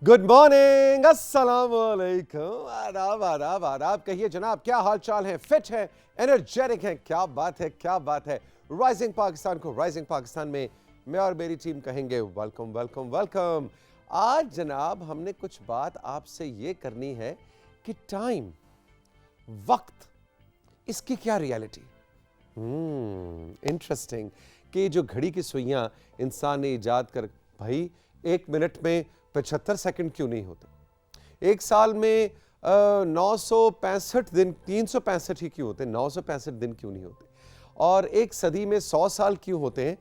Good morning, अस्सलाम वालेकुम, आदाब आदाब आदाब। कहिए जनाब, क्या हाल चाल है? फिट है, एनर्जेटिक है? क्या बात है, क्या बात है। राइजिंग पाकिस्तान को राइजिंग पाकिस्तान में मैं और मेरी टीम कहेंगे वेलकम वेलकम वेलकम। आज जनाब हमने कुछ बात आपसे ये करनी है कि टाइम, वक्त, इसकी क्या रियलिटी। इंटरेस्टिंग कि जो घड़ी की सुइयां इंसान ने इजाद कर, भाई 1 मिनट में 75 सेकंड क्यों नहीं होते? एक साल में 965 दिन, 365 ही क्यों होते हैं? 965 दिन क्यों नहीं होते? और एक सदी में 100 साल क्यों होते हैं?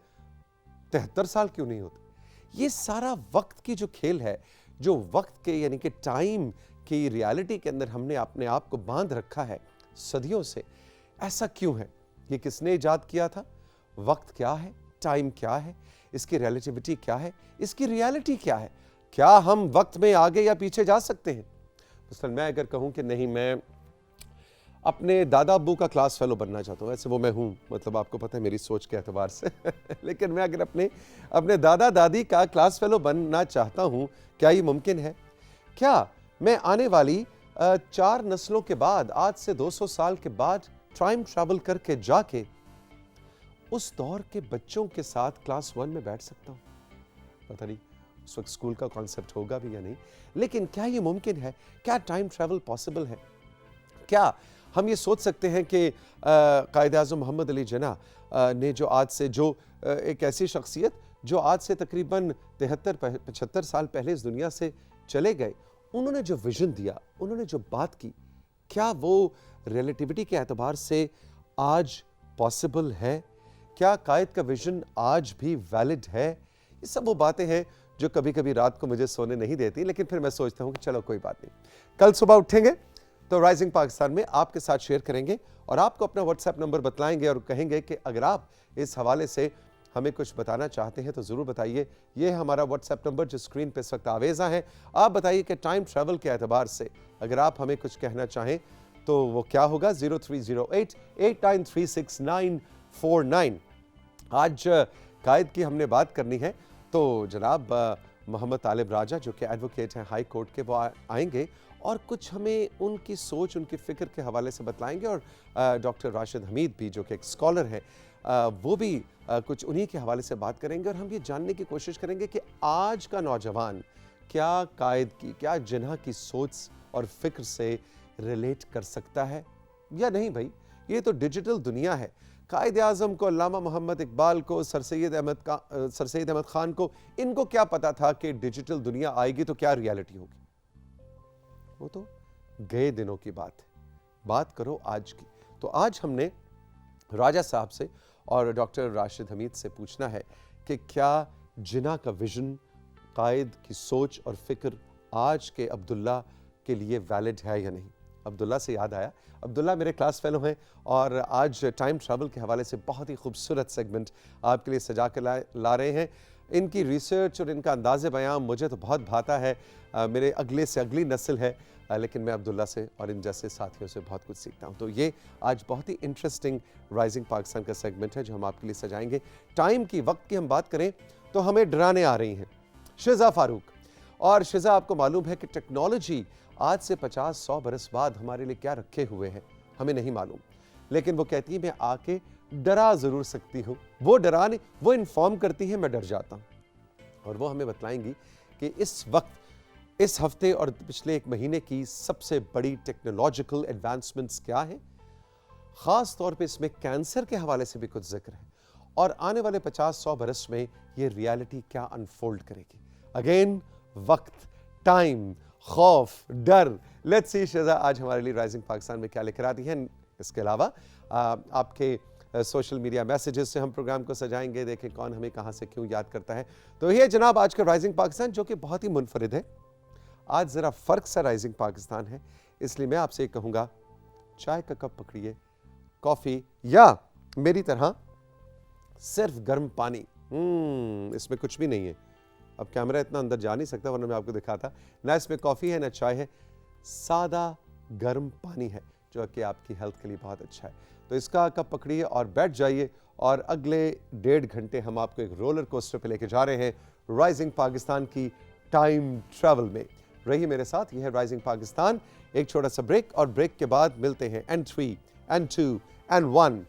73 साल क्यों नहीं होते? ये सारा वक्त की जो खेल है, जो वक्त के यानी कि टाइम की रियलिटी के अंदर हमने अपने आप को बांध रखा है सदियों से, ऐसा क्यों है? ये किसने इजाद किया था? वक्त क्या है? टाइम क्या है? इसकी रिलेटिविटी क्या है? इसकी रियलिटी क्या है? क्या हम वक्त में आगे या पीछे जा सकते हैं? मसलन मैं अगर कहूं कि नहीं, मैं अपने दादा अब्बू का क्लास फेलो बनना चाहता हूं, वैसे वो मैं हूं, मतलब आपको पता है मेरी सोच के एतबार से लेकिन मैं अगर अपने दादा दादी का क्लास फेलो बनना चाहता हूं, क्या ये मुमकिन है? क्या मैं आने वाली 4 नस्लों के बाद, आज से 200 साल के बाद टाइम ट्रैवल करके जाके उस दौर के बच्चों के साथ क्लास 1 में बैठ सकता हूं? पता नहीं उस वक्त स्कूल का कॉन्सेप्ट होगा भी या नहीं, लेकिन क्या ये मुमकिन है? क्या टाइम ट्रैवल पॉसिबल है? क्या हम ये सोच सकते हैं कि कायद-ए-आज़म मोहम्मद अली जिन्ना ने जो आज से एक ऐसी शख्सियत जो आज से तकरीबन 73-75 साल पहले इस दुनिया से चले गए, उन्होंने जो विजन दिया, उन्होंने जो बात की, क्या वो रिलेटिविटी के एतबार से आज पॉसिबल है? क्या कायद का विजन आज भी वैलिड है? ये सब वो बातें हैं जो कभी कभी रात को मुझे सोने नहीं देती, लेकिन फिर मैं सोचता हूं कि चलो कोई बात नहीं, कल सुबह उठेंगे तो राइजिंग पाकिस्तान में आपके साथ शेयर करेंगे और आपको अपना व्हाट्सएप नंबर बतलाएंगे और कहेंगे कि अगर आप इस हवाले से हमें कुछ बताना चाहते हैं तो ज़रूर बताइए। ये है हमारा व्हाट्सएप नंबर जो स्क्रीन पे इस वक्त आवेज़ा है। आप बताइए कि टाइम ट्रैवल के एतबार से अगर आप हमें कुछ कहना चाहें तो वो क्या होगा? 0308-8936-949। आज कायद की हमने बात करनी है तो जनाब मोहम्मद तालिब राजा जो कि एडवोकेट हैं हाई कोर्ट के, वो आएंगे और कुछ हमें उनकी सोच, उनकी फ़िक्र के हवाले से बतलाएंगे। और डॉक्टर राशिद हमीद भी जो कि एक स्कॉलर हैं, वो भी कुछ उन्हीं के हवाले से बात करेंगे और हम ये जानने की कोशिश करेंगे कि आज का नौजवान क्या कायद की, क्या जिन्ना की सोच और फ़िक्र से रिलेट कर सकता है या नहीं। भाई ये तो डिजिटल दुनिया है। कायद-ए-आज़म को, अल्लामा मोहम्मद इकबाल को, सर सैयद अहमद खान को, इनको क्या पता था कि डिजिटल दुनिया आएगी तो क्या रियलिटी होगी? वो तो गए दिनों की बात है। बात करो आज की। तो आज हमने राजा साहब से और डॉक्टर राशिद हमीद से पूछना है कि क्या जिन्ना का विजन, कायद की सोच और फिक्र आज के अब्दुल्ला के लिए वैलिड है या नहीं। अब्दुल्ला से याद आया, अब्दुल्ला मेरे क्लास फेलो हैं और आज टाइम ट्रैवल के हवाले से बहुत ही खूबसूरत सेगमेंट आपके लिए सजा कर ला रहे हैं। इनकी रिसर्च और इनका अंदाज़े बयां मुझे तो बहुत भाता है। मेरे अगले से अगली नस्ल है, लेकिन मैं अब्दुल्ला से और इन जैसे साथियों से बहुत कुछ सीखता हूं। तो ये आज बहुत ही इंटरेस्टिंग राइजिंग पाकिस्तान का सेगमेंट है जो हम आपके लिए सजाएंगे। टाइम की, वक्त की हम बात करें तो हमें डराने आ रही हैं शिज़ा फारूक। और शिज़ा, आपको मालूम है कि टेक्नोलॉजी आज से 50-100 बरस बाद हमारे लिए क्या रखे हुए हैं हमें नहीं मालूम, लेकिन वो कहती है मैं आके डरा ज़रूर सकती हूँ। वो डराने, वो इन्फॉर्म करती है, मैं डर जाता हूँ। और वो हमें बतलाएंगी कि इस वक्त, इस हफ्ते और पिछले 1 महीने की सबसे बड़ी टेक्नोलॉजिकल एडवांसमेंट्स क्या है। ख़ास तौर पे इसमें कैंसर के हवाले से भी कुछ जिक्र है और आने वाले 50-100 बरस में ये रियलिटी क्या अनफोल्ड करेगी। अगेन वक्त, टाइम, खौफ, डर। लेट्स सी शिज़ा आज हमारे लिए राइजिंग पाकिस्तान में क्या लेकर आती हैं। इसके अलावा आपके सोशल मीडिया मैसेजेस से हम प्रोग्राम को सजाएंगे, देखें कौन हमें कहां से क्यों याद करता है। तो ये जनाब आज का राइजिंग पाकिस्तान जो कि बहुत ही मुनफरिद है। आज ज़रा फ़र्क सा राइजिंग पाकिस्तान है, इसलिए मैं आपसे कहूँगा चाय का कप पकड़िए, कॉफ़ी या मेरी तरह सिर्फ गर्म पानी। इसमें कुछ भी नहीं है। अब कैमरा इतना अंदर जा नहीं सकता वरना मैं आपको दिखाता। ना इसमें कॉफ़ी है ना चाय है, सादा गर्म पानी है जो कि आपकी हेल्थ के लिए बहुत अच्छा है। तो इसका कप पकड़िए और बैठ जाइए और अगले 1.5 घंटे हम आपको एक रोलर कोस्टर पे लेके जा रहे हैं राइजिंग पाकिस्तान की टाइम ट्रैवल में। रहिए मेरे साथ, यह है राइजिंग पाकिस्तान। एक छोटा सा ब्रेक और ब्रेक के बाद मिलते हैं and 3 and 2 and 1।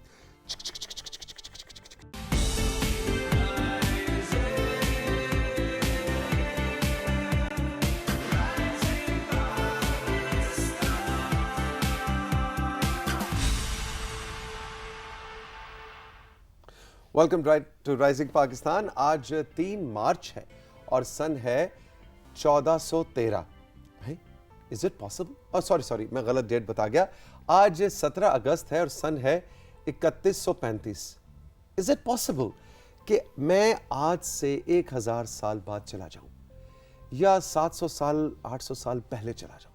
Welcome to rising Pakistan. आज 3 मार्च है और सन है 1413। Is it possible? सॉरी, मैं गलत डेट बता गया। आज 17 अगस्त है और सन है 3135। इज इट पॉसिबल कि मैं आज से 1000 साल बाद चला जाऊं या 700 साल 800 साल पहले चला जाऊं?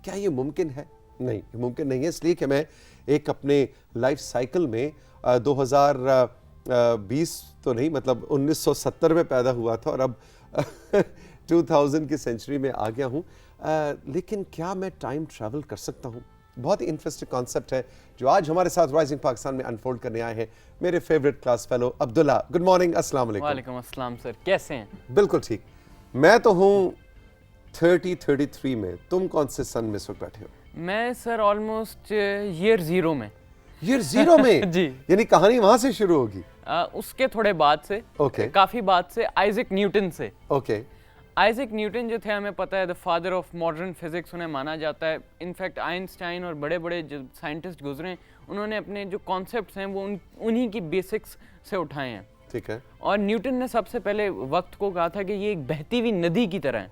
क्या ये मुमकिन है? नहीं, मुमकिन नहीं है, इसलिए कि मैं एक अपने लाइफ साइकिल में 2020 तो नहीं, मतलब 1970 में पैदा हुआ था और अब 2000 की सेंचुरी में आ गया हूं। लेकिन क्या मैं टाइम ट्रैवल कर सकता हूं? बहुत ही इंटरेस्टिंग कॉन्सेप्ट है जो आज हमारे साथ राइजिंग पाकिस्तान में अनफोल्ड करने आए हैं मेरे favourite class fellow Abdullah. Good morning. अस्सलाम वालेकुम। वालेकुम अस्सलाम सर, कैसे हैं? बिल्कुल ठीक। मैं तो हूं 33 में। तुम कौन से सन में इस वक्त बैठे हो? मैं सर ऑलमोस्ट ईयर 0 में। ईयर 0 में? जी। यानी कहानी वहां से शुरू होगी? उसके थोड़े बाद से, काफी बाद से, आइजैक न्यूटन से। आइजैक न्यूटन जो थे, हमें पता है the father of modern physics उन्हें माना जाता है। इनफैक्ट आइंस्टाइन और बड़े बड़े जो साइंटिस्ट गुजरे, उन्होंने अपने जो कॉन्सेप्ट्स हैं वो उन्हीं की बेसिक्स से उठाए हैं। ठीक है। और न्यूटन ने सबसे पहले वक्त को कहा था कि ये एक बहती हुई नदी की तरह है,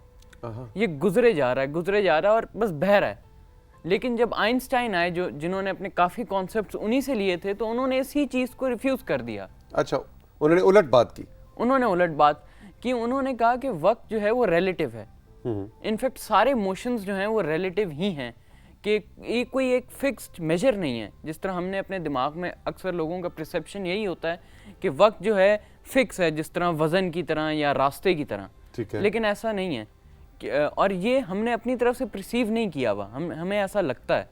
ये गुजरे जा रहा है और बस बह रहा है। लेकिन जब आइंस्टाइन आए, जिन्होंने अपने काफ़ी कॉन्सेप्ट्स उन्हीं से लिए थे, तो उन्होंने इसी चीज़ को रिफ्यूज़ कर दिया। अच्छा, उन्होंने उलट बात की। उन्होंने कहा कि वक्त जो है वो रिलेटिव है। इनफैक्ट सारे मोशंस जो हैं वो रिलेटिव ही हैं, कि ये कोई एक फिक्स्ड मेजर नहीं है। जिस तरह हमने अपने दिमाग में, अक्सर लोगों का परसेप्शन यही होता है कि वक्त जो है फिक्स है, जिस तरह वज़न की तरह या रास्ते की तरह। ठीक है। लेकिन ऐसा नहीं है। और ये हमने अपनी तरफ से परसीव नहीं किया हुआ, हमें ऐसा लगता है।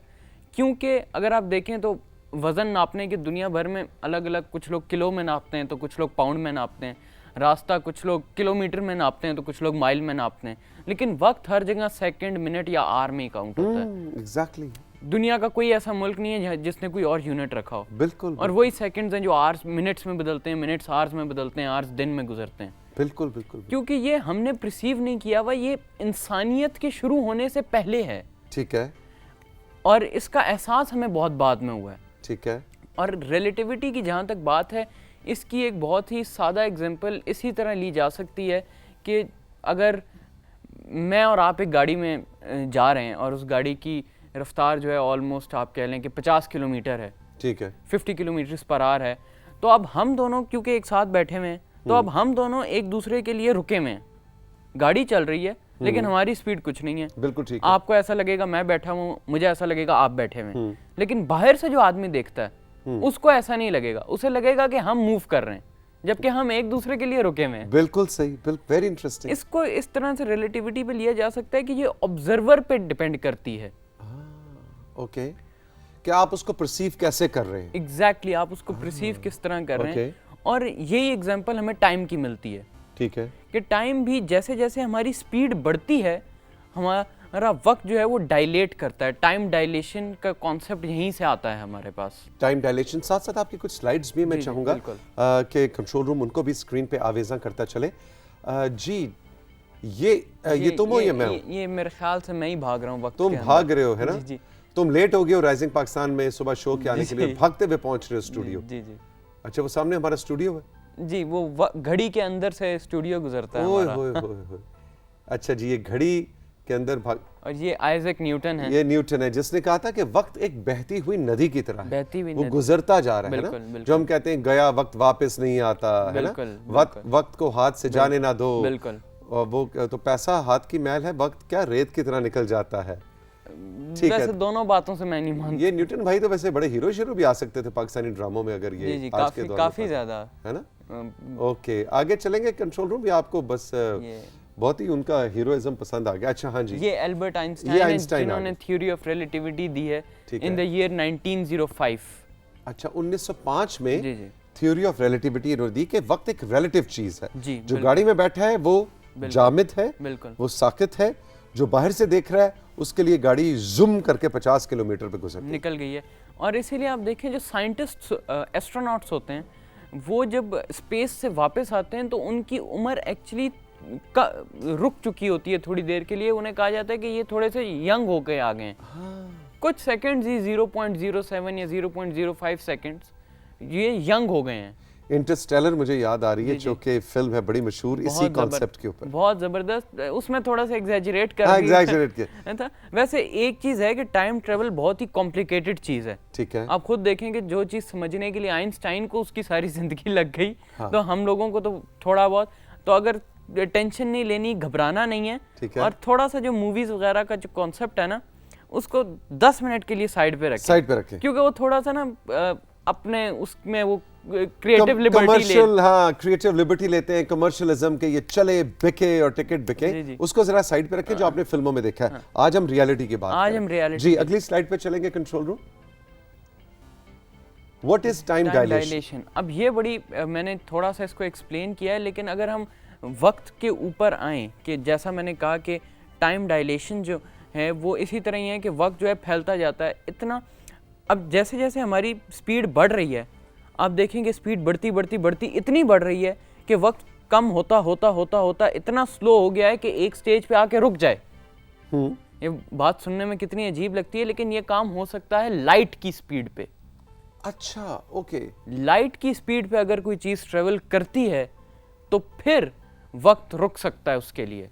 क्योंकि अगर आप देखें तो वज़न नापने की दुनिया भर में अलग अलग, कुछ लोग किलो में नापते हैं तो कुछ लोग पाउंड में नापते हैं। रास्ता कुछ लोग किलोमीटर में नापते हैं तो कुछ लोग माइल में नापते हैं। लेकिन वक्त हर जगह सेकंड, मिनट या आवर में काउंट होता है। एग्जैक्टली। दुनिया का कोई ऐसा मुल्क नहीं है जिसने कोई और यूनिट रखा हो। बिल्कुल। और वही सेकंड्स हैं जो आवर्स मिनट्स में बदलते हैं, मिनट्स आवर्स में बदलते हैं, आवर्स दिन में गुजरते हैं। बिल्कुल बिल्कुल। क्योंकि ये हमने परसीव नहीं किया हुआ, ये इंसानियत के शुरू होने से पहले है। ठीक है। और इसका एहसास हमें बहुत बाद में हुआ है। ठीक है। और रिलेटिविटी की जहाँ तक बात है, इसकी एक बहुत ही सादा एग्जांपल इसी तरह ली जा सकती है कि अगर मैं और आप एक गाड़ी में जा रहे हैं और उस गाड़ी की रफ्तार जो है ऑलमोस्ट आप कह लें कि 50 किलोमीटर है। ठीक है। 50 किलोमीटर पर आवर है। तो अब हम दोनों क्योंकि एक साथ बैठे हुए हैं, तो अब हम दोनों एक दूसरे के लिए रुके हुए हैं। गाड़ी चल रही है लेकिन हमारी स्पीड कुछ नहीं है। बिल्कुल ठीक है। आपको ऐसा लगेगा मैं बैठा हूँ, मुझे ऐसा लगेगा आप बैठे हुए हैं। लेकिन बाहर से जो आदमी देखता है उसको ऐसा नहीं लगेगा, उसे लगेगा कि हम मूव कर रहे हैं, जबकि हम एक दूसरे के लिए रुके हुए हैं। बिल्कुल सही। Very interesting. इसको इस तरह से रिलेटिविटी पे लिया जा सकता है कि ये ऑब्जर्वर पे डिपेंड करती है। ओके। कि आप उसको परसीव कैसे कर रहे हैं। एग्जैक्टली, आप उसको परसीव किस तरह कर रहे हैं। और यही एग्जांपल हमें टाइम की मिलती है। ठीक है। कि टाइम भी जैसे जैसे हमारी स्पीड बढ़ती है, हमारा वक्त जो है वो डायलेट करता है। टाइम डायलेशन का कॉन्सेप्ट यहीं से आता है हमारे पास। टाइम डायलेशन, साथ साथ आपकी कुछ स्लाइड्स भी मैं चाहूंगा कि कंट्रोल रूम उनको भी स्क्रीन पे आवेजा करता चले। जी, ये तुम हो या मैं हूं? ये मेरे ख्याल से मैं ही भाग रहा हूँ वक्त। तुम भाग रहे हो, है ना? जी। तुम लेट हो गए हो राइजिंग पाकिस्तान में सुबह शो के आने के लिए, भागते हुए पहुंच रहे हो स्टूडियो। जी जी। अच्छा, वो सामने हमारा स्टूडियो है? जी, वो घड़ी के अंदर से स्टूडियो गुजरता है हमारा। अच्छा जी, ये घड़ी के अंदर भाग। और ये आइजैक न्यूटन है। ये न्यूटन है जिसने कहा था कि वक्त एक बहती हुई नदी की तरह है, बहती हुई वो गुजरता जा रहा है ना। जो हम कहते हैं गया वक्त वापस नहीं आता, है ना। वक्त को हाथ से जाने ना दो। बिल्कुल। और वो तो पैसा हाथ की मैल है, वक्त क्या रेत की तरह निकल जाता है। ठीक है। दोनों बातों से मैं नहीं मानता। ये न्यूटन भाई तो वैसे बड़े हीरो शीरो भी आ सकते थे पाकिस्तानी ड्रामों में, अगर ये आज के दौर में काफी ज्यादा, है ना। ओके, आगे चलेंगे कंट्रोल रूम। या आपको बस बहुत ही उनका हीरोइज्म पसंद आ गया? अच्छा, हाँ जी। ये एल्बर्ट आइंस्टाइन जिन्होंने थ्योरी ऑफ रिलेटिविटी दी है इन द ईयर 1905। अच्छा, 1905 में जी जी थ्योरी ऑफ रिलेटिविटी दी कि वक्त एक रिलेटिव चीज है। जी, जो गाड़ी में बैठा है वो जामिद है, बिल्कुल वो साकित है, जो बाहर से देख रहा है उसके लिए गाड़ी जूम करके 50 किलोमीटर पे गुजर निकल गई है। और इसीलिए आप देखें जो साइंटिस्ट एस्ट्रोनॉट्स होते हैं वो जब स्पेस से वापस आते हैं तो उनकी उम्र एक्चुअली रुक चुकी होती है थोड़ी देर के लिए। उन्हें कहा जाता है कि ये थोड़े से यंग होके आ गए हैं। कुछ सेकंड्स ही 0.07 या 0.05 सेकंड्स ये यंग हो गए हैं। इंटरस्टेलर मुझे याद आ रही है, जो कि फिल्म है बड़ी मशहूर इसी कॉन्सेप्ट के ऊपर, बहुत जबरदस्त। उसमें थोड़ा सा एग्जैजरेट कर एग्जैजरेट किया था। वैसे एक चीज है कि टाइम ट्रेवल बहुत ही कॉम्प्लिकेटेड चीज है। ठीक है, आप खुद देखेंगे जो चीज समझने के लिए आइंस्टाइन को उसकी सारी जिंदगी लग गई, तो हम लोगों को तो थोड़ा बहुत। तो अगर टेंशन नहीं लेनी, घबराना नहीं है, और थोड़ा सा जो मूवीज वगैरह का जो कॉन्सेप्ट है ना उसको 10 मिनट के लिए साइड पे रखें, क्योंकि वो थोड़ा सा ना अपने उसमें वो क्रिएटिव लिबर्टी लेते हैं, कमर्शियलिज्म के, ये चले बिके और टिकट बिके, उसको जरा साइड पे रखें जो आपने फिल्मों में देखा है। आज हम रियलिटी की बात करें। जी, अगली स्लाइड पे चलेंगे control room. What is time dilation? अब ये बड़ी मैंने थोड़ा सा इसको एक्सप्लेन किया है, लेकिन अगर हम वक्त के ऊपर आए कि जैसा मैंने कहा कि टाइम डायलेशन जो है वो इसी तरह ही है कि वक्त जो है फैलता जाता है इतना। अब जैसे जैसे हमारी स्पीड बढ़ रही है, आप देखेंगे स्पीड बढ़ती बढ़ती बढ़ती इतनी बढ़ रही है कि वक्त कम होता होता होता होता इतना स्लो हो गया है कि एक स्टेज पे आके रुक जाए। ये बात सुनने में कितनी अजीब लगती है, लेकिन ये काम हो सकता है लाइट की स्पीड पे। अच्छा, ओके। लाइट की स्पीड पे अगर कोई चीज ट्रेवल करती है तो फिर वक्त रुक सकता है उसके लिए।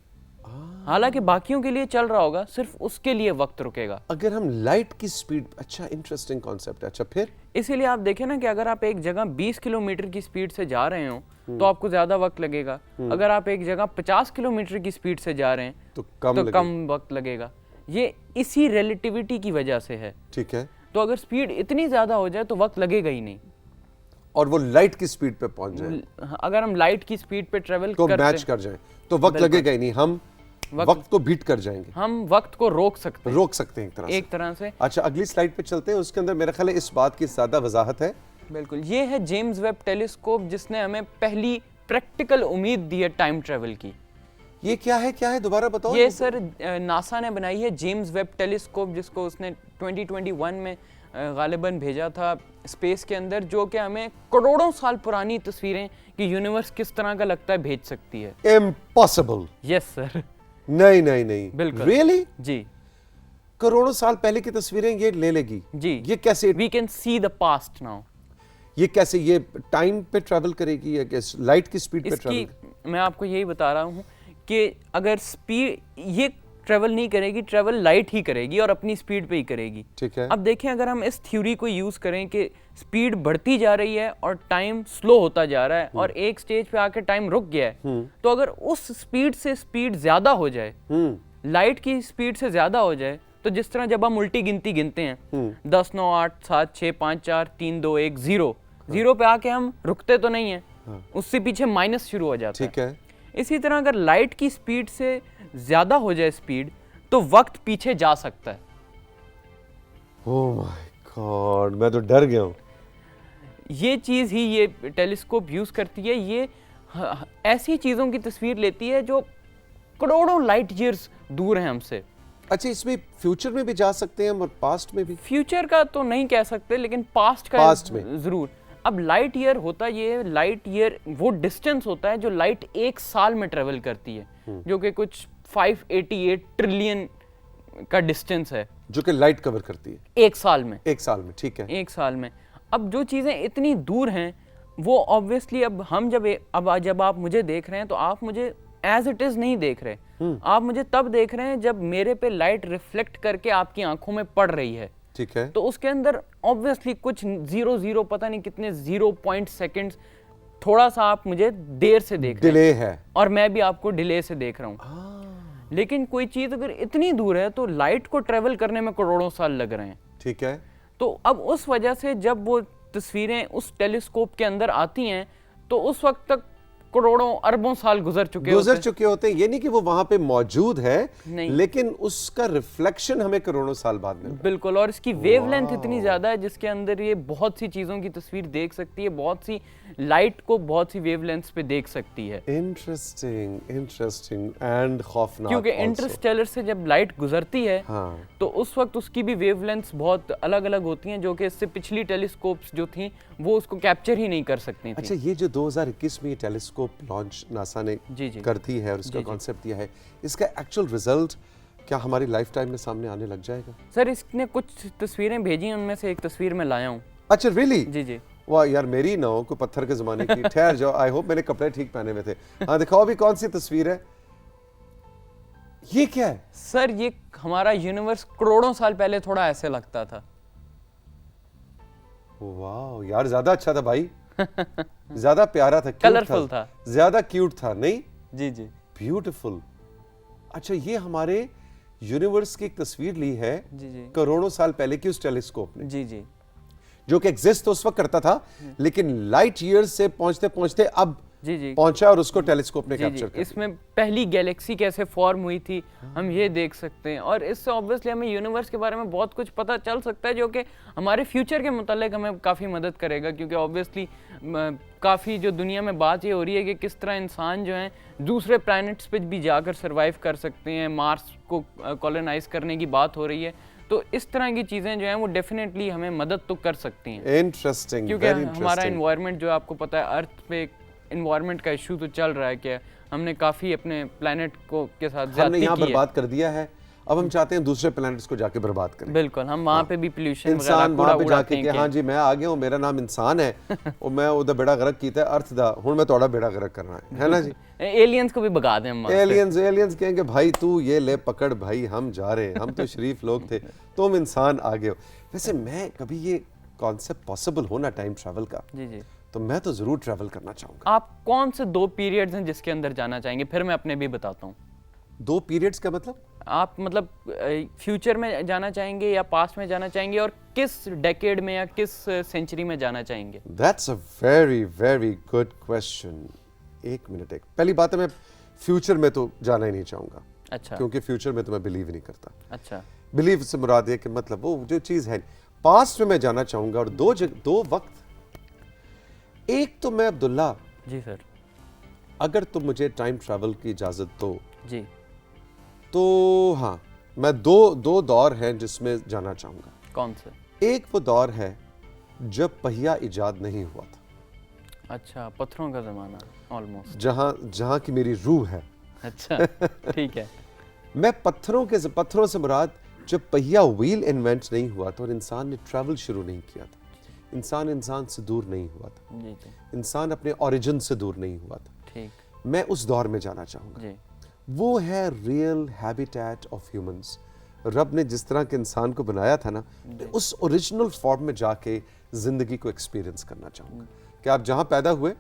हालांकि बाकियों के लिए चल रहा होगा, सिर्फ उसके लिए वक्त रुकेगा अगर हम लाइट की स्पीड। अच्छा, इंटरेस्टिंग कॉन्सेप्ट है। अच्छा, फिर इसीलिए आप देखें ना कि अगर आप एक जगह 20 किलोमीटर की स्पीड से जा रहे हो तो आपको ज्यादा वक्त लगेगा। अगर आप एक जगह 50 किलोमीटर की स्पीड से जा रहे हैं तो कम वक्त लगेगा। ये इसी रिलेटिविटी की वजह से है। ठीक है, तो अगर स्पीड इतनी ज्यादा हो जाए तो वक्त लगेगा ही नहीं, और वो लाइट की स्पीड पे पहुंच जाए। अगर हम लाइट की स्पीड पे ट्रेवल तो मैच कर जाए तो वक्त लगेगा ही नहीं, हम वक्त को बीट कर जाएंगे, हम वक्त को रोक सकते हैं एक तरह से। अच्छा, अगली स्लाइड पे चलते हैं। उसके अंदर मेरा ख्याल है इस बात की ज्यादा वजाहत है। बिल्कुल, ये है जेम्स वेब टेलीस्कोप, जिसने हमें पहली प्रैक्टिकल उम्मीद दी है टाइम ट्रेवल की। ये क्या है दोबारा बताओ। ये सर नासा ने बनाई है जेम्स वेब टेलीस्कोप, जिसको उसने 2021 में गालिबन भेजा था स्पेस के अंदर, जो कि हमें करोड़ों साल पुरानी तस्वीरें कि यूनिवर्स किस तरह का लगता है भेज सकती है। इम्पॉसिबल। Yes sir. नहीं, बिल्कुल। रियली? जी, करोड़ों साल पहले की तस्वीरें ये ले लेगी? जी। ये कैसे? We can see the past now. ये कैसे? ये टाइम पे ट्रैवल करेगी या कैसे? लाइट की स्पीड पे ट्रैवल? मैं आपको यही बता रहा हूँ कि अगर स्पीड ये ट्रेवल नहीं करेगी, ट्रेवल लाइट ही करेगी और अपनी स्पीड पे ही करेगी। ठीक है। अब देखें, अगर हम इस थ्योरी को यूज करें कि स्पीड बढ़ती जा रही है और टाइम स्लो होता जा रहा है और एक स्टेज पे आके टाइम रुक गया है, तो अगर उस स्पीड से स्पीड ज्यादा हो जाए, लाइट की स्पीड से ज्यादा हो जाए, तो जिस तरह जब हम उल्टी गिनती गिनते हैं 10 9 8 7 6 5 4 3 2 1 0 0 पे आके हम रुकते तो नहीं है, उससे पीछे माइनस शुरू हो जाता है। ठीक है। इसी तरह अगर लाइट की स्पीड से ज्यादा हो जाए स्पीड, तो वक्त पीछे जा सकता है। ओह माय गॉड, मैं तो डर गया हूं। ये चीज ही ये टेलीस्कोप यूज करती है। ये ऐसी चीजों की तस्वीर लेती है जो करोड़ों लाइट ईयर्स दूर हैं हमसे। अच्छा, इसमें फ्यूचर में भी जा सकते हैं और पास्ट में भी? फ्यूचर का तो नहीं कह सकते, लेकिन पास्ट में जरूर। अब लाइट ईयर होता ये, लाइट ईयर वो डिस्टेंस होता है जो लाइट एक साल में ट्रेवल करती है, जो कि कुछ 588 ट्रिलियन का डिस्टेंस है, जो कि लाइट कवर करती है एक साल में। ठीक है, एक साल में। अब जो चीजें इतनी दूर हैं वो ऑब्वियसली अब हम जब आप मुझे देख रहे हैं तो आप मुझे एज इट इज नहीं देख रहे, आप मुझे तब देख रहे हैं जब मेरे पे लाइट रिफ्लेक्ट करके आपकी आंखों में पड़ रही है। ठीक है। तो उसके अंदर ऑब्वियसली कुछ 0 पता नहीं कितने 0 पॉइंट सेकेंड्स, थोड़ा सा आप मुझे देर से देख रहे हैं, डिले है, और मैं भी आपको डिले से देख रहा हूं। लेकिन कोई चीज अगर इतनी दूर है तो लाइट को ट्रेवल करने में करोड़ों साल लग रहे हैं। ठीक है। तो अब उस वजह से जब वो तस्वीरें उस टेलीस्कोप के अंदर आती हैं तो उस वक्त तक करोड़ों अरबों साल गुजर चुके होते हैं। ये नहीं कि वो वहां पे मौजूद है, नहीं। लेकिन उसका रिफ्लेक्शन हमें करोड़ों साल बाद में बिल्कुल। और इसकी वेवलेंथ इतनी ज्यादा है जिसके अंदर ये बहुत सी चीजों की तस्वीर देख सकती है, बहुत सी लाइट को बहुत सी वेवलेंथ्स पे देख सकती है। इंटरेस्टिंग एंड खौफनाक, क्योंकि इंटरस्टेलर से जब लाइट गुजरती है तो उस वक्त उसकी भी वेवलेंथ्स बहुत अलग अलग होती हैं, जो कि इससे पिछली टेलीस्कोप्स जो थी वो उसको कैप्चर ही नहीं कर सकती थी। अच्छा, ये जो 2021 में टेलीस्कोप लॉन्च नासा ने कर दी है और इसका कॉन्सेप्ट दिया है, इसका एक्चुअल रिजल्ट क्या हमारी लाइफ टाइम में सामने आने लग जाएगा? सर, इसने कुछ तस्वीरें भेजी, उनमें से एक तस्वीर मैं लाया हूँ। अच्छा, रियली? जी। वाह यार, मेरी ना हो कोई पत्थर के जमाने की। ठहर जाओ, आई होप मैंने कपड़े ठीक पहने हुए थे। हाँ, दिखाओ अभी कौन सी तस्वीर है, ये क्या है? सर, ये हमारा यूनिवर्स करोड़ों साल पहले थोड़ा ऐसे लगता था। वाह यार, ज्यादा अच्छा था भाई। ज्यादा प्यारा था, कलरफुल था, ज्यादा क्यूट था। नहीं जी ब्यूटीफुल। अच्छा, ये हमारे यूनिवर्स की एक तस्वीर ली है जी करोड़ों साल पहले की उस टेलीस्कोप ने, जी जो कि एग्जिस्ट तो उस वक्त करता था, लेकिन लाइट ईयर्स से पहुंचते पहुंचते अब जी पहुंचा और उसको टेलीस्कोप ने कैप्चर कर। इसमें पहली गैलेक्सी कैसे फॉर्म हुई थी हम ये देख सकते हैं, और इससे ऑब्वियसली हमें यूनिवर्स के बारे में बहुत कुछ पता चल सकता है, जो कि हमारे फ्यूचर के मुतालिक हमें काफ़ी मदद करेगा। क्योंकि ऑब्वियसली काफ़ी जो दुनिया में बात ये हो रही है कि किस तरह इंसान जो हैं दूसरे प्लैनेट्स पे भी जाकर सर्वाइव कर सकते हैं, मार्स को कॉलोनाइज करने की बात हो रही है। तो इस तरह की चीज़ें जो हैं वो डेफिनेटली हमें मदद तो कर सकती हैं। इंटरेस्टिंग, क्योंकि हमारा एनवायरनमेंट जो आपको पता है, अर्थ पे एनवायरनमेंट का इशू तो चल रहा है कि हमने काफ़ी अपने प्लैनेट को के साथ हमने यहाँ बर्बाद कर दिया है, अब हम चाहते हैं दूसरे प्लैनेट्स को जाके बर्बाद करें। बिल्कुल, हम वहाँ पे भी पोल्यूशन इंसान वहाँ पे जाके कि हाँ जी मैं आ गया हूँ, मेरा नाम इंसान है और मैं उधर बेड़ा गर्क कीता है अर्थ दा, हुण मैं थोड़ा बेड़ा गर्क करना है ना जी। एलियंस को भी भगा दें हम। एलियंस कहेंगे भाई तू ये ले पकड़ भाई, हम जा रहे हैं, हम तो शरीफ लोग थे, तुम इंसान आ गए हो। वैसे मैं कभी ये कॉन्सेप्ट पॉसिबल हो ना टाइम ट्रैवल का, जी तो मैं तो जरूर ट्रैवल करना चाहूंगा। आप कौन से 2 पीरियड्स हैं जिसके अंदर जाना चाहेंगे? फिर मैं अपने भी बताता हूँ। 2 पीरियड्स का मतलब? आप मतलब फ्यूचर में जाना चाहेंगे या पास्ट में जाना चाहेंगे, और किस डेकेड में या किस सेंचुरी में जाना चाहेंगे? That's a very very good question. एक मिनट, पहली बात है मैं फ्यूचर में तो जाना ही नहीं चाहूंगा। अच्छा। क्योंकि फ्यूचर में तो मैं बिलीव ही नहीं करता। अच्छा। बिलीव से मुराद है कि मतलब वो जो चीज़ है, पास्ट में मैं जाना चाहूंगा। और दो वक्त, एक तो मैं अब्दुल्ला जी सर, अगर तुम मुझे टाइम ट्रैवल की इजाजत दो जी, तो हाँ, मैं दो दौर हैं जिसमें जाना चाहूंगा। कौन से? एक वो दौर है जब पहिया इजाद नहीं हुआ था। अच्छा, पत्थरों का जमाना ऑलमोस्ट, जहां की मेरी रूह है। अच्छा ठीक है। मैं पत्थरों से मुराद जब पहिया व्हील इन्वेंट नहीं हुआ था और इंसान ने ट्रैवल शुरू नहीं किया था, इंसान से दूर नहीं हुआ था, जी, इंसान अपने ओरिजिन से दूर नहीं हुआ था, ठीक, मैं उस दौर में जाना चाहूंगा जी। वो है रियल हैबिटेट ऑफ ह्यूमंस। रब ने जिस तरह के इंसान को बनाया था ना, उस ओरिजिनल फॉर्म में जाके जिंदगी को एक्सपीरियंस करना चाहूंगा कि आप जहां पैदा हुए,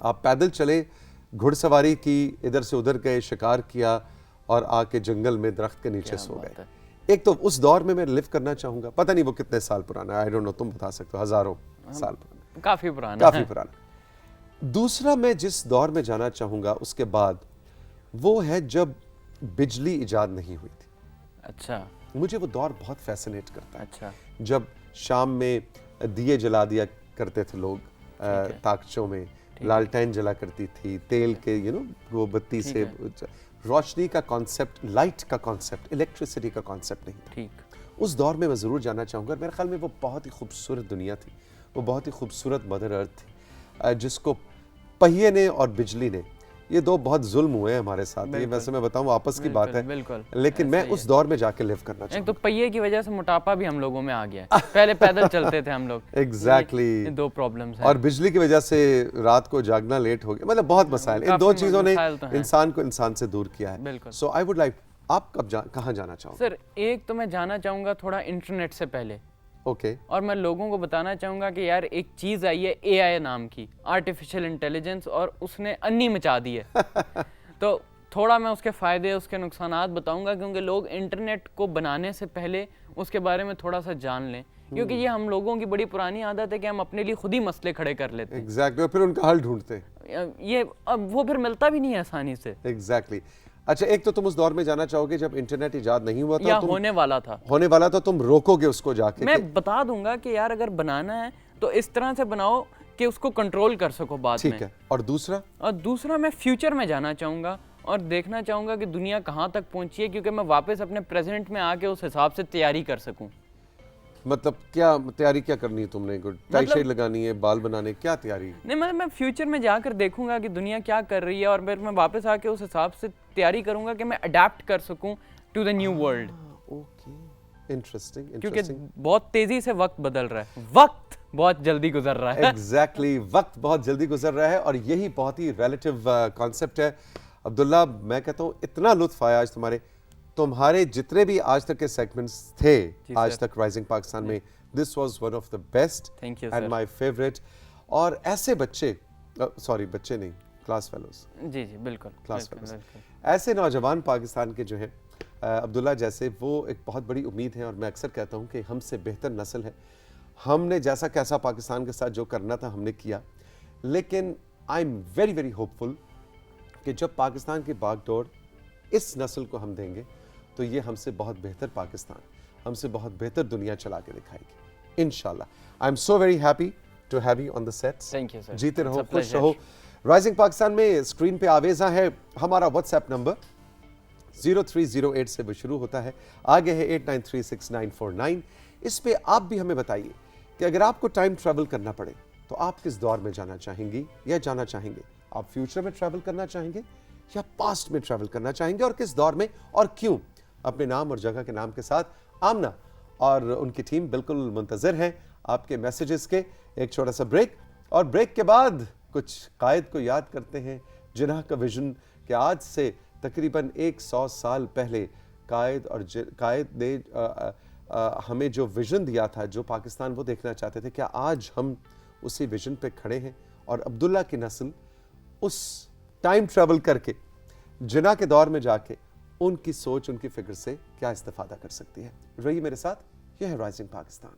आप पैदल चले, घुड़सवारी की, इधर से उधर गए, शिकार किया और आके जंगल में दरख्त के नीचे सो गए। एक तो उस दौर में मैं लिव करना चाहूंगा। पता नहीं वो कितने साल पुराना है, आई डोंट नो, तुम बता सकते हो। हजारों साल पुराना, काफी पुराना। दूसरा मैं जिस दौर में जाना चाहूंगा उसके बाद, वो है जब बिजली इजाद नहीं हुई थी। अच्छा। मुझे वो दौर बहुत फैसिनेट करता है। अच्छा। जब शाम में दिए जला दिया करते थे लोग, ताकचों में लालटेन जला करती थी, तेल के वो बत्ती से, रोशनी का कॉन्सेप्ट, लाइट का कॉन्सेप्ट, इलेक्ट्रिसिटी का कॉन्सेप्ट नहीं था। ठीक। उस दौर में मैं ज़रूर जाना चाहूँगा। मेरे ख्याल में वो बहुत ही खूबसूरत दुनिया थी, वो बहुत ही खूबसूरत मदर अर्थ थी, जिसको पहिए ने और बिजली ने, ये दो बहुत जुल्म हुए हैं हमारे साथ। ये वैसे मैं बताऊं आपस की बात है, बिल्कुल, लेकिन मैं उस दौर में जाके लिव करना चाहूँगा। एक तो पहिए की वजह से मोटापा भी हम लोगों में आ गया है। पहले पैदल चलते थे हम लोग। एग्जैक्टली। दो प्रॉब्लम्स हैं। और बिजली की वजह से रात को जागना लेट हो गया, मतलब बहुत मसाइल। इन दो चीजों ने इंसान को इंसान से दूर किया है। सो आई वुड लाइक, आप कहाँ जाना चाहोगे? सर, एक तो मैं जाना चाहूंगा थोड़ा इंटरनेट से पहले। ओके। और मैं लोगों को बताना चाहूंगा कि यार एक चीज आई है एआई नाम की, आर्टिफिशियल इंटेलिजेंस, और उसने अन्नी मचा दी है। तो थोड़ा मैं उसके फ़ायदे उसके नुकसानात बताऊंगा, क्योंकि लोग इंटरनेट को बनाने से पहले उसके बारे में थोड़ा सा जान लें, क्योंकि ये हम लोगों की बड़ी पुरानी आदत है कि हम अपने लिए खुद ही मसले खड़े कर लेते हैं। एग्जैक्टली, और फिर उनका हल ढूंढते हैं। ये अब वो फिर मिलता भी नहीं है आसानी से। एग्जैक्टली। अच्छा, एक तो तुम उस दौर में जाना चाहोगे जब इंटरनेट इजाद नहीं हुआ था, या तुम होने वाला था, तुम रोकोगे उसको जाके मैं बता दूंगा कि यार अगर बनाना है तो इस तरह से बनाओ कि उसको कंट्रोल कर सको बाद में। ठीक है। और दूसरा मैं फ्यूचर में जाना चाहूँगा और देखना चाहूँगा कि दुनिया कहाँ तक पहुँची है, क्योंकि मैं वापस अपने प्रेजेंट में आके उस हिसाब से तैयारी कर सकूँ। मतलब क्या तैयारी क्या करनी है तुमने? टाई शाई लगानी है, बाल बनाने, क्या तैयारी? नहीं, मतलब मैं फ्यूचर में जाकर देखूंगा कि दुनिया क्या कर रही है और फिर मैं वापस आके उस हिसाब से तैयारी करूंगा कि मैं अडेप्ट कर सकूं to the new world. Okay, interesting. क्योंकि बहुत तेजी से वक्त बदल रहा है, वक्त बहुत जल्दी गुजर रहा है। एग्जैक्टली, वक्त बहुत जल्दी गुजर रहा है और यही बहुत ही रिलेटिव कॉन्सेप्ट है। अब्दुल्ला, मैं कहता हूँ इतना लुत्फ आया आज तुम्हारे जितने भी आज तक के सेगमेंट्स थे आज तक राइजिंग पाकिस्तान में, this was one of the best and my favourite. और ऐसे बच्चे नहीं, क्लास फेलोज, जी बिल्कुल, क्लास फेलोज, ऐसे नौजवान पाकिस्तान के जो हैं अब्दुल्ला जैसे, वो एक बहुत बड़ी उम्मीद है। और मैं अक्सर कहता हूँ कि हमसे बेहतर नस्ल है। हमने जैसा कैसा पाकिस्तान के साथ जो करना था हमने किया, लेकिन I am very very hopeful कि जब पाकिस्तान की बागडोर इस नस्ल को हम देंगे तो ये हमसे बहुत बेहतर पाकिस्तान, हमसे बहुत बेहतर दुनिया चला के दिखाएगी इंशाल्लाह। I am so very happy to have you on the sets. Thank you sir. जीते रहो, खुश रहो। राइजिंग पाकिस्तान में स्क्रीन पे आवेजा है हमारा व्हाट्सएप नंबर 0308 से वो शुरू होता है, आगे है 89369499। इस पे आप भी हमें बताइए कि अगर आपको टाइम ट्रैवल करना पड़े तो आप किस दौर में जाना चाहेंगी या जाना चाहेंगे? आप फ्यूचर में ट्रैवल करना चाहेंगे या पास्ट में ट्रैवल करना चाहेंगे, और किस दौर में और क्यों? अपने नाम और जगह के नाम के साथ आमना और उनकी टीम बिल्कुल मुंतज़िर हैं आपके मैसेजेस के। एक छोटा सा ब्रेक, और ब्रेक के बाद कुछ कायद को याद करते हैं जिन्हा का विजन कि आज से तकरीबन 100 साल पहले कायद ने हमें जो विजन दिया था, जो पाकिस्तान वो देखना चाहते थे, क्या आज हम उसी विजन पे खड़े हैं? और अब्दुल्ला की नस्ल उस टाइम ट्रैवल करके जिना के दौर में जाके उनकी सोच, उनकी फिक्र से क्या इस्तेफादा कर सकती है? रहिए मेरे साथ, यह है राइजिंग पाकिस्तान।